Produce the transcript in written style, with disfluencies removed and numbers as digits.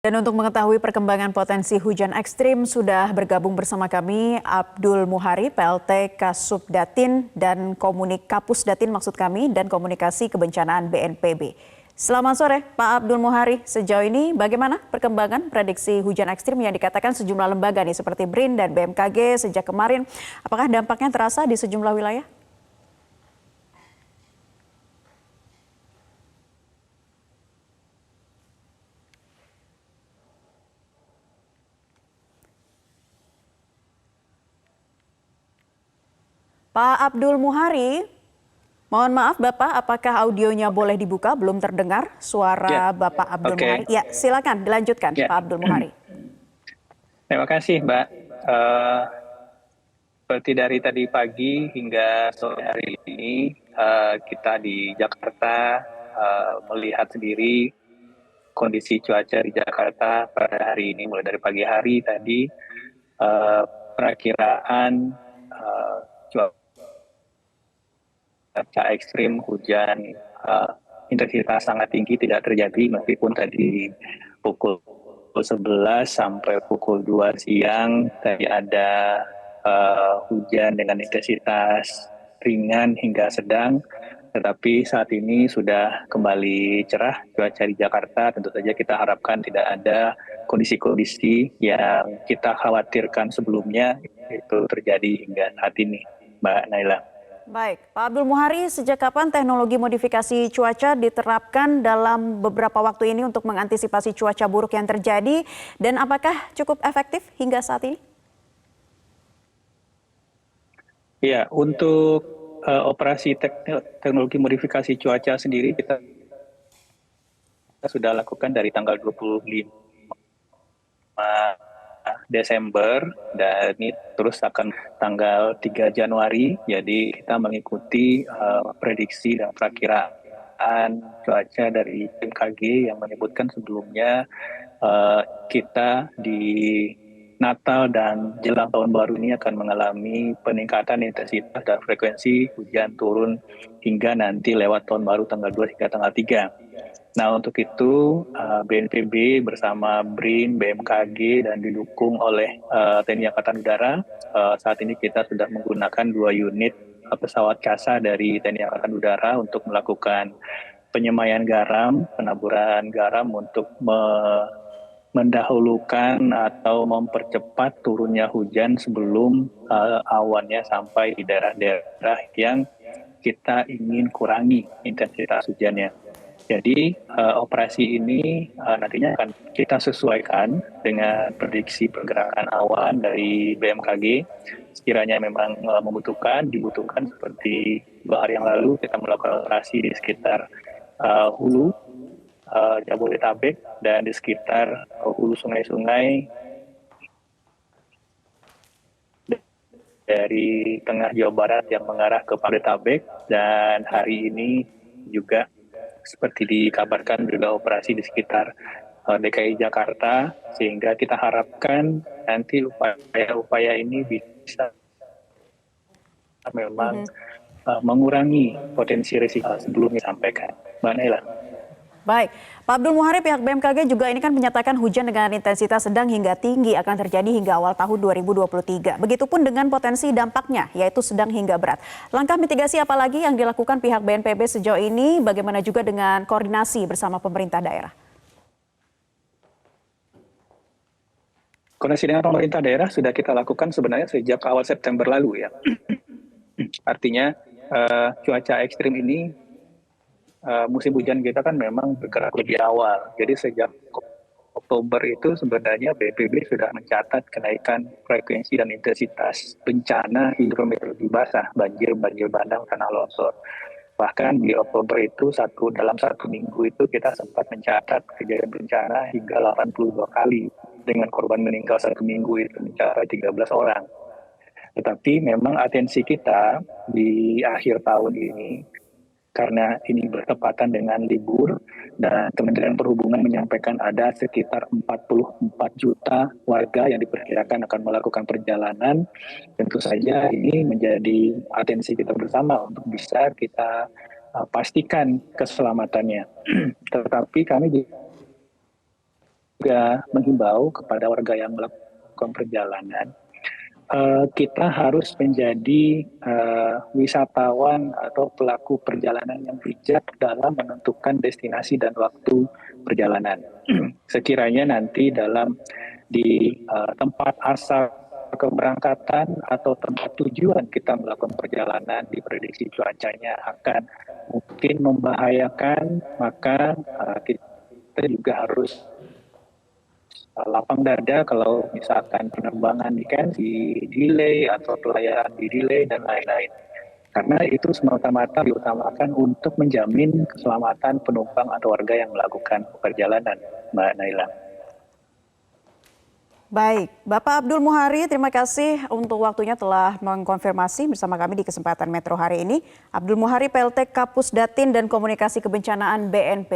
Dan untuk mengetahui perkembangan potensi hujan ekstrim sudah bergabung bersama kami Abdul Muhari, PLT Kasubdatin dan Kapusdatin maksud kami dan Komunikasi Kebencanaan BNPB. Selamat sore Pak Abdul Muhari, sejauh ini bagaimana perkembangan prediksi hujan ekstrim yang dikatakan sejumlah lembaga nih seperti BRIN dan BMKG sejak kemarin, apakah dampaknya terasa di sejumlah wilayah? Pak Abdul Muhari, mohon maaf Bapak, apakah audionya boleh dibuka? Belum terdengar suara Bapak Abdul Muhari. Ya, silakan dilanjutkan Pak Abdul Muhari. Terima kasih Mbak. Seperti dari tadi pagi hingga sore hari ini, kita di Jakarta melihat sendiri kondisi cuaca di Jakarta pada hari ini, mulai dari pagi hari tadi, perakiraan cuaca ekstrim, hujan, intensitas sangat tinggi tidak terjadi meskipun tadi pukul 11 sampai pukul 2 siang tadi ada hujan dengan intensitas ringan hingga sedang, tetapi saat ini sudah kembali cerah cuaca di Jakarta. Tentu saja kita harapkan tidak ada kondisi-kondisi yang kita khawatirkan sebelumnya itu terjadi hingga saat ini, Mbak Naila. Baik, Pak Abdul Muhari, sejak kapan teknologi modifikasi cuaca diterapkan dalam beberapa waktu ini untuk mengantisipasi cuaca buruk yang terjadi dan apakah cukup efektif hingga saat ini? Ya, untuk operasi teknologi modifikasi cuaca sendiri kita sudah lakukan dari tanggal 25 Desember dan ini terus akan tanggal 3 Januari. Jadi kita mengikuti prediksi dan perakiraan cuaca dari BMKG yang menyebutkan sebelumnya kita di Natal dan jelang tahun baru ini akan mengalami peningkatan intensitas dan frekuensi hujan turun hingga nanti lewat tahun baru tanggal 2 hingga tanggal 3. Nah, untuk itu BNPB bersama BRIN, BMKG dan didukung oleh TNI Angkatan Udara, saat ini kita sudah menggunakan 2 unit pesawat kasa dari TNI Angkatan Udara untuk melakukan penyemayan garam, penaburan garam untuk mendahulukan atau mempercepat turunnya hujan sebelum awannya sampai di daerah-daerah yang kita ingin kurangi intensitas hujannya. Jadi operasi ini nantinya akan kita sesuaikan dengan prediksi pergerakan awan dari BMKG. Sekiranya memang dibutuhkan seperti 2 hari yang lalu kita melakukan operasi di sekitar hulu Jabodetabek dan di sekitar hulu sungai-sungai dari tengah Jawa Barat yang mengarah ke Jabodetabek, dan hari ini juga seperti dikabarkan juga operasi di sekitar DKI Jakarta, sehingga kita harapkan nanti upaya-upaya ini bisa memang mengurangi potensi risiko sebelumnya disampaikan. Mbak Naila. Baik, Pak Abdul Muhari, pihak BMKG juga ini kan menyatakan hujan dengan intensitas sedang hingga tinggi akan terjadi hingga awal tahun 2023. Begitupun dengan potensi dampaknya, yaitu sedang hingga berat. Langkah mitigasi apa lagi yang dilakukan pihak BNPB sejauh ini? Bagaimana juga dengan koordinasi bersama pemerintah daerah? Koordinasi dengan pemerintah daerah sudah kita lakukan sebenarnya sejak awal September lalu ya. Artinya cuaca ekstrim ini musim hujan kita kan memang bergerak lebih awal. Jadi sejak Oktober itu sebenarnya BNPB sudah mencatat kenaikan frekuensi dan intensitas bencana hidrometeorologi basah, banjir bandang, tanah longsor. Bahkan di Oktober itu dalam satu minggu itu kita sempat mencatat kejadian bencana hingga 82 kali dengan korban meninggal satu minggu itu mencapai 13 orang. Tetapi memang atensi kita di akhir tahun ini, karena ini bertepatan dengan libur dan Kementerian Perhubungan menyampaikan ada sekitar 44 juta warga yang diperkirakan akan melakukan perjalanan. Tentu saja ini menjadi atensi kita bersama untuk bisa kita pastikan keselamatannya. Tetapi kami juga menghimbau kepada warga yang melakukan perjalanan, kita harus menjadi wisatawan atau pelaku perjalanan yang bijak dalam menentukan destinasi dan waktu perjalanan. Sekiranya nanti di tempat asal keberangkatan atau tempat tujuan kita melakukan perjalanan diprediksi cuacanya akan mungkin membahayakan, maka kita juga harus lapang dada kalau misalkan penerbangan di delay atau pelayaran di delay dan lain-lain. Karena itu semata-mata diutamakan untuk menjamin keselamatan penumpang atau warga yang melakukan perjalanan, Mbak Naila. Baik, Bapak Abdul Muhari, terima kasih untuk waktunya telah mengkonfirmasi bersama kami di kesempatan Metro hari ini. Abdul Muhari, PLT Kapus Datin dan Komunikasi Kebencanaan BNPB.